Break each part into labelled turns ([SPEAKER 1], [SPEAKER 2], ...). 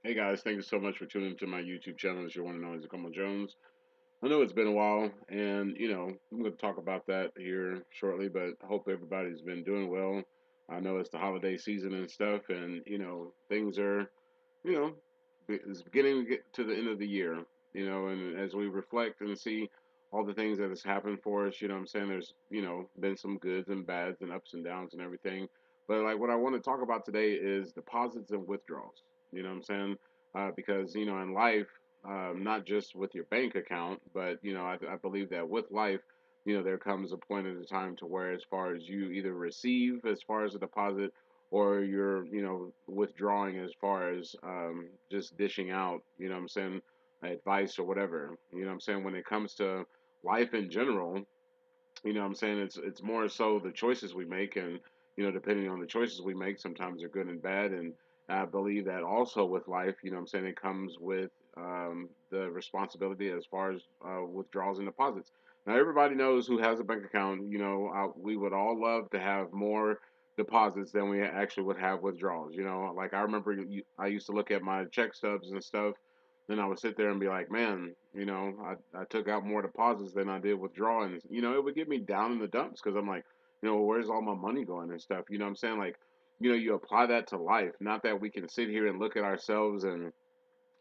[SPEAKER 1] Hey guys, thank you so much for tuning into my YouTube channel. It's your one and only Zacomo Jones. I know it's been a while, and I'm going to talk about that here shortly. But I hope everybody's been doing well. I know it's the holiday season and stuff, and things are, you know, it's beginning to get to the end of the year. And as we reflect and see all the things that has happened for us, I'm saying there's been some goods and bads and ups and downs and everything. But like what I want to talk about today is deposits and withdrawals. You know what I'm saying? Because in life, not just with your bank account, but I believe that with life, there comes a point at a time to where, as far as you either receive as far as a deposit, or you're withdrawing as far as just dishing out. What I'm saying, advice or whatever. What I'm saying, when it comes to life in general, what I'm saying, it's more so the choices we make, and depending on the choices we make, sometimes they're good and bad. And I believe that also with life, what I'm saying, it comes with the responsibility as far as withdrawals and deposits. Now everybody knows who has a bank account. We would all love to have more deposits than we actually would have withdrawals. Like I remember I used to look at my check stubs and stuff, then I would sit there and be like, man, I took out more deposits than I did withdrawing. It would get me down in the dumps, because I'm like, where's all my money going and stuff? You know what I'm saying? Like, you apply that to life. Not that we can sit here and look at ourselves and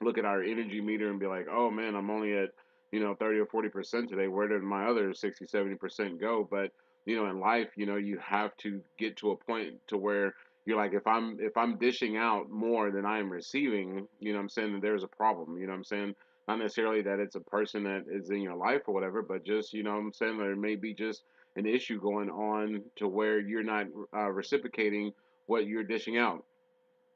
[SPEAKER 1] look at our energy meter and be like, oh man, I'm only at 30 or 40% today. Where did my other 60, 70% go? But in life, you have to get to a point to where you're like, if I'm dishing out more than I am receiving, what I'm saying, that there's a problem. What I'm saying, not necessarily that it's a person that is in your life or whatever, but just what I'm saying, there may be just an issue going on to where you're not reciprocating what you're dishing out.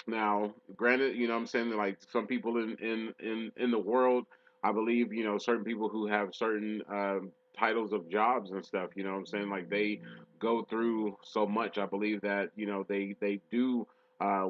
[SPEAKER 1] Now, granted, I'm saying that, like, some people in the world, I believe, certain people who have certain titles of jobs and stuff, what I'm saying, like, they go through so much. I believe that, they do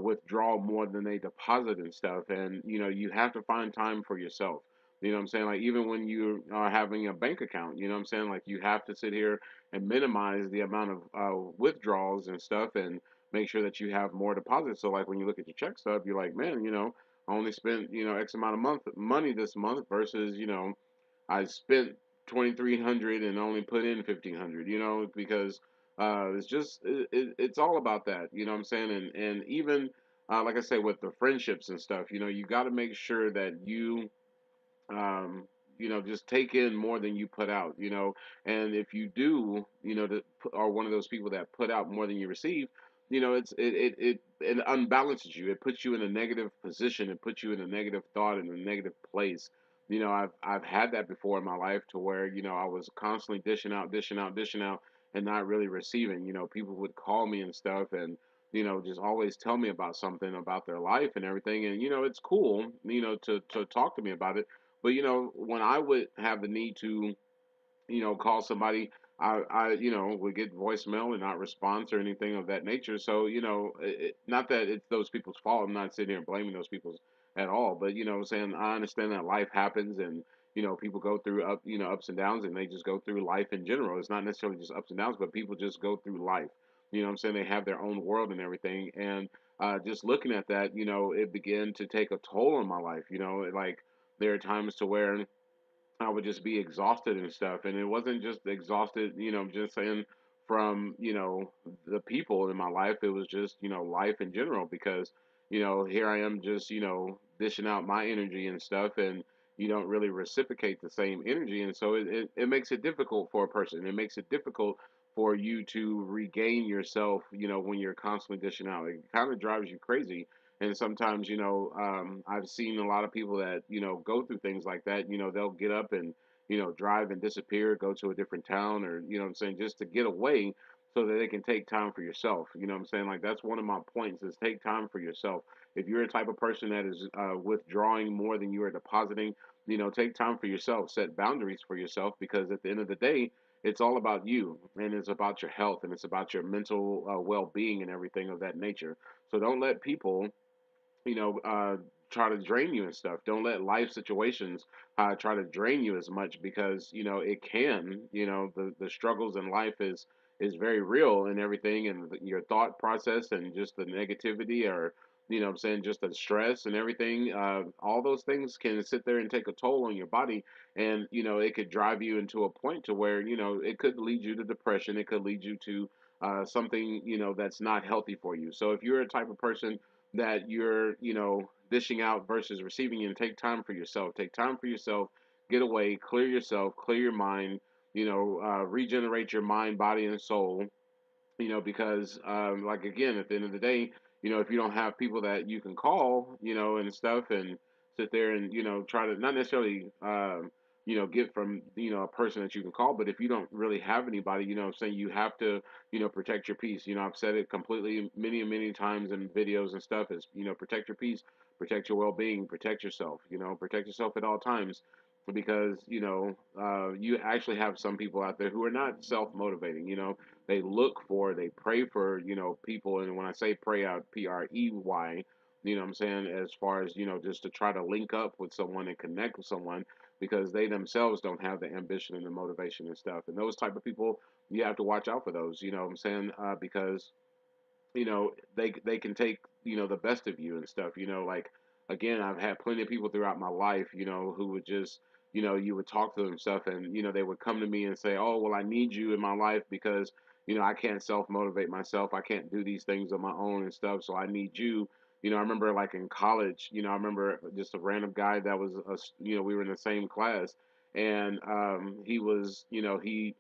[SPEAKER 1] withdraw more than they deposit and stuff. And, you have to find time for yourself. What I'm saying? Like, even when you are having a bank account, what I'm saying? Like, you have to sit here and minimize the amount of withdrawals and stuff, and make sure that you have more deposits. So like when you look at your check stub, you're like, man, I only spent X amount of money this month versus I spent 2,300 and only put in 1,500. Because it's just it's all about that. What I'm saying, and even like I say, with the friendships and stuff, you got to make sure that you um, just take in more than you put out. And if you do, are one of those people that put out more than you receive, it unbalances you. It puts you in a negative position. It puts you in a negative thought, in a negative place. I've had that before in my life, to where I was constantly dishing out, dishing out, dishing out, and not really receiving. People would call me and stuff, and just always tell me about something about their life and everything. And it's cool, to talk to me about it. But when I would have the need to, call somebody, I would get voicemail and not response or anything of that nature. So not that it's those people's fault. I'm not sitting here blaming those people at all. But what I'm saying, I understand that life happens, and people go through ups and downs, and they just go through life in general. It's not necessarily just ups and downs, but people just go through life. What I'm saying, they have their own world and everything. And just looking at that, it began to take a toll on my life. Like, there are times to where I would just be exhausted and stuff. And it wasn't just exhausted, just saying, from, the people in my life. It was just, life in general, because, here I am just, dishing out my energy and stuff, and you don't really reciprocate the same energy. And so it makes it difficult for a person. It makes it difficult for you to regain yourself, when you're constantly dishing out. It kind of drives you crazy. And sometimes, I've seen a lot of people that, go through things like that. They'll get up and, drive and disappear, go to a different town, or, what I'm saying, just to get away, so that they can take time for yourself. What I'm saying? Like, that's one of my points, is take time for yourself. If you're a type of person that is withdrawing more than you are depositing, take time for yourself, set boundaries for yourself, because at the end of the day, it's all about you, and it's about your health, and it's about your mental well-being and everything of that nature. So don't let people try to drain you and stuff. Don't let life situations try to drain you as much, because it can. The struggles in life is very real and everything, and your thought process and just the negativity, or you know what I'm saying, just the stress and everything, all those things can sit there and take a toll on your body. And, it could drive you into a point to where, it could lead you to depression. It could lead you to something, that's not healthy for you. So if you're a type of person that you're, dishing out versus receiving, and take time for yourself, get away, clear yourself, clear your mind, regenerate your mind, body, and soul, because like again, at the end of the day, if you don't have people that you can call, and stuff, and sit there and try to not necessarily get from a person that you can call, but if you don't really have anybody, what I'm saying, you have to protect your peace. I've said it completely many and many times in videos and stuff, is protect your peace, protect your well-being, protect yourself, protect yourself at all times, because you actually have some people out there who are not self-motivating. They look for, they pray for, people. And when I say pray out, PREY, what I'm saying, as far as, just to try to link up with someone and connect with someone, because they themselves don't have the ambition and the motivation and stuff. And those type of people, you have to watch out for those, what I'm saying, because they can take the best of you and stuff. Like, again, I've had plenty of people throughout my life, who would just, you would talk to them and stuff, and they would come to me and say, oh, well, I need you in my life because I can't self motivate myself, I can't do these things on my own and stuff, so I need you. I remember, like, in college, I remember just a random guy that was we were in the same class, and he was, he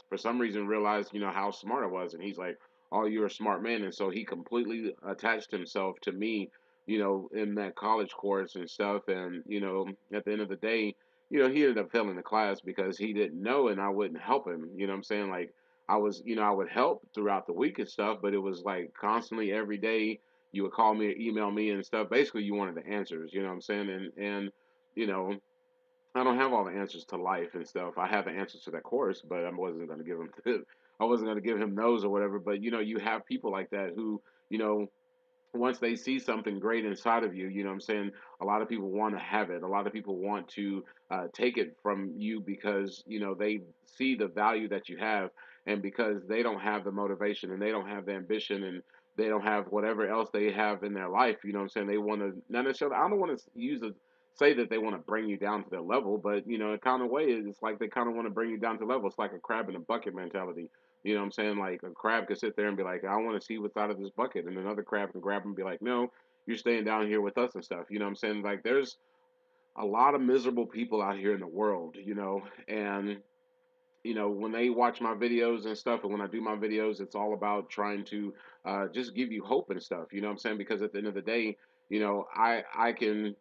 [SPEAKER 1] for some reason realized, how smart I was. And he's like, oh, you're a smart man. And so he completely attached himself to me, in that college course and stuff. And, at the end of the day, he ended up failing the class because he didn't know and I wouldn't help him. You know what I'm saying? Like, I was, I would help throughout the week and stuff, but it was like constantly every day you would call me or email me and stuff. Basically, you wanted the answers, you know what I'm saying? And, you know, I don't have all the answers to life and stuff. I have the answers to that course, but I wasn't going to give him I wasn't going to give him those or whatever. But you have people like that who you know once they see something great inside of you, what I'm saying, a lot of people want to have it. A lot of people want to take it from you because, they see the value that you have, and because they don't have the motivation and they don't have the ambition and they don't have whatever else they have in their life, what I'm saying, they want to, not necessarily, I don't want to say that they want to bring you down to their level, but, in kind of way, it's like they kind of want to bring you down to level. It's like a crab in a bucket mentality. What I'm saying? Like, a crab could sit there and be like, I want to see what's out of this bucket. And another crab can grab him and be like, no, you're staying down here with us and stuff. What I'm saying? Like, there's a lot of miserable people out here in the world, and when they watch my videos and stuff, and when I do my videos, it's all about trying to just give you hope and stuff. What I'm saying? Because at the end of the day, I can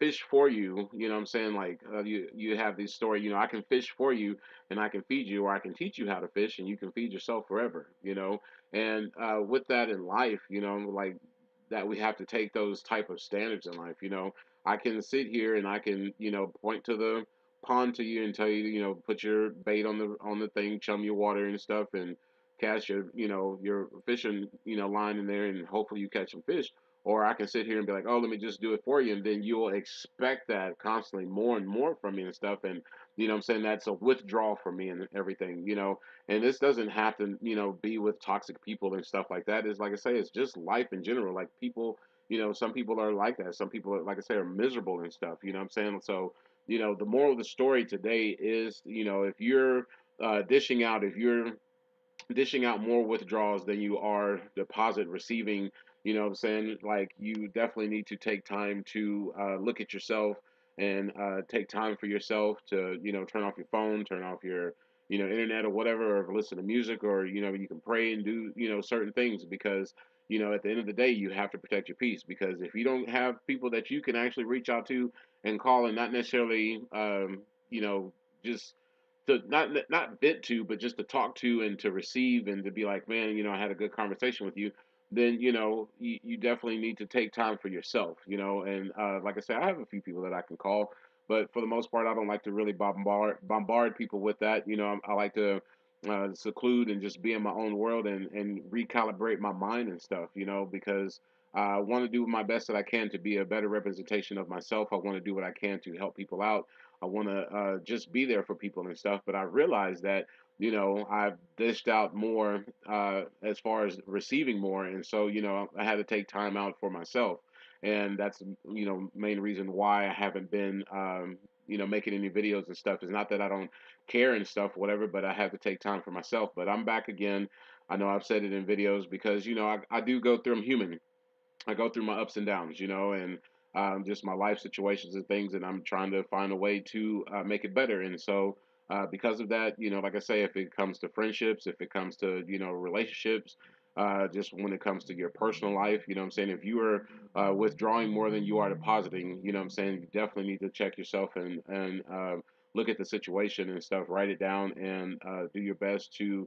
[SPEAKER 1] fish for you. What I'm saying? Like, you have this story. I can fish for you, and I can feed you, or I can teach you how to fish, and you can feed yourself forever. And with that in life, like that, we have to take those type of standards in life. I can sit here and I can point to the pond to you and tell you, put your bait on the thing, chum your water and stuff, and cast your fishing line in there, and hopefully you catch some fish. Or I can sit here and be like, oh, let me just do it for you, and then you'll expect that constantly more and more from me and stuff. And what I'm saying, that's a withdrawal from me and everything. And this doesn't have to be with toxic people and stuff like that. It's like I say, it's just life in general. Like, people, some people are like that. Some people, like I say, are miserable and stuff. What I'm saying? So the moral of the story today is, if you're if you're dishing out more withdrawals than you are deposit receiving, what I'm saying, like, you definitely need to take time to look at yourself, and take time for yourself to, turn off your phone, turn off your, internet or whatever, or listen to music, or, you can pray and do, certain things, because, at the end of the day, you have to protect your peace, because if you don't have people that you can actually reach out to and call, and not necessarily, just to not vent to, but just to talk to and to receive and to be like, man, I had a good conversation with you. Then you definitely need to take time for yourself. And like I said, I have a few people that I can call, but for the most part, I don't like to really bombard people with that. I like to seclude and just be in my own world, and recalibrate my mind and stuff. Because I want to do my best that I can to be a better representation of myself. I want to do what I can to help people out. I want to just be there for people and stuff. But I realize that I've dished out more as far as receiving more, and so I had to take time out for myself, and that's main reason why I haven't been making any videos and stuff. Is not that I don't care and stuff, whatever, but I have to take time for myself. But I'm back again. I know I've said it in videos because I do go through. I'm human. I go through my ups and downs, and just my life situations and things, and I'm trying to find a way to make it better. And so, because of that, like I say, if it comes to friendships, if it comes to relationships, just when it comes to your personal life, I'm saying, if you are withdrawing more than you are depositing, I'm saying, you definitely need to check yourself and look at the situation and stuff, write it down, and do your best to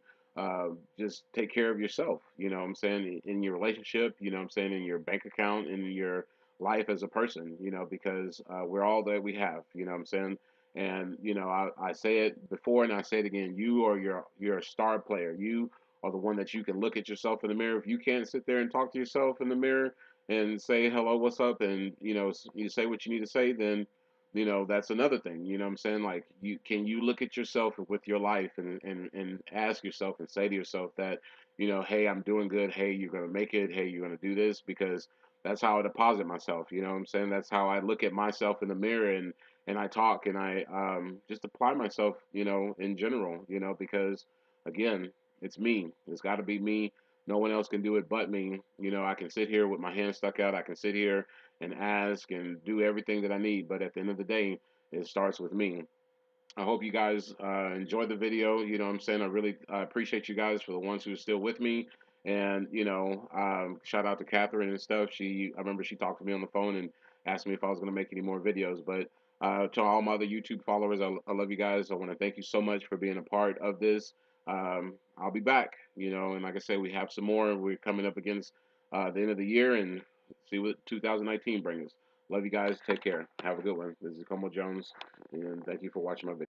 [SPEAKER 1] just take care of yourself, I'm saying, in your relationship, I'm saying, in your bank account, in your life as a person, because we're all that we have, I'm saying. And, I say it before and I say it again, you are you're a star player. You are the one that you can look at yourself in the mirror. If you can't sit there and talk to yourself in the mirror and say, hello, what's up? And, you say what you need to say, then that's another thing, I'm saying. Like, you look at yourself with your life and ask yourself and say to yourself that hey, I'm doing good, hey, you're going to make it, hey, you're going to do this, because that's how I deposit myself, I'm saying. That's how I look at myself in the mirror, and I talk, and I just apply myself, in general, because again, it's me. It's got to be me. No one else can do it but me. I can sit here with my hands stuck out. I can sit here and ask and do everything that I need. But at the end of the day, it starts with me. I hope you guys enjoyed the video. What I'm saying, I really appreciate you guys, for the ones who are still with me. And shout out to Catherine and stuff. I remember she talked to me on the phone and asked me if I was going to make any more videos. But to all my other YouTube followers, I love you guys. I want to thank you so much for being a part of this. I'll be back. And like I said, we have some more. We're coming up against the end of the year, and see what 2019 brings. Love you guys. Take care. Have a good one. This is Como Jones, and thank you for watching my video.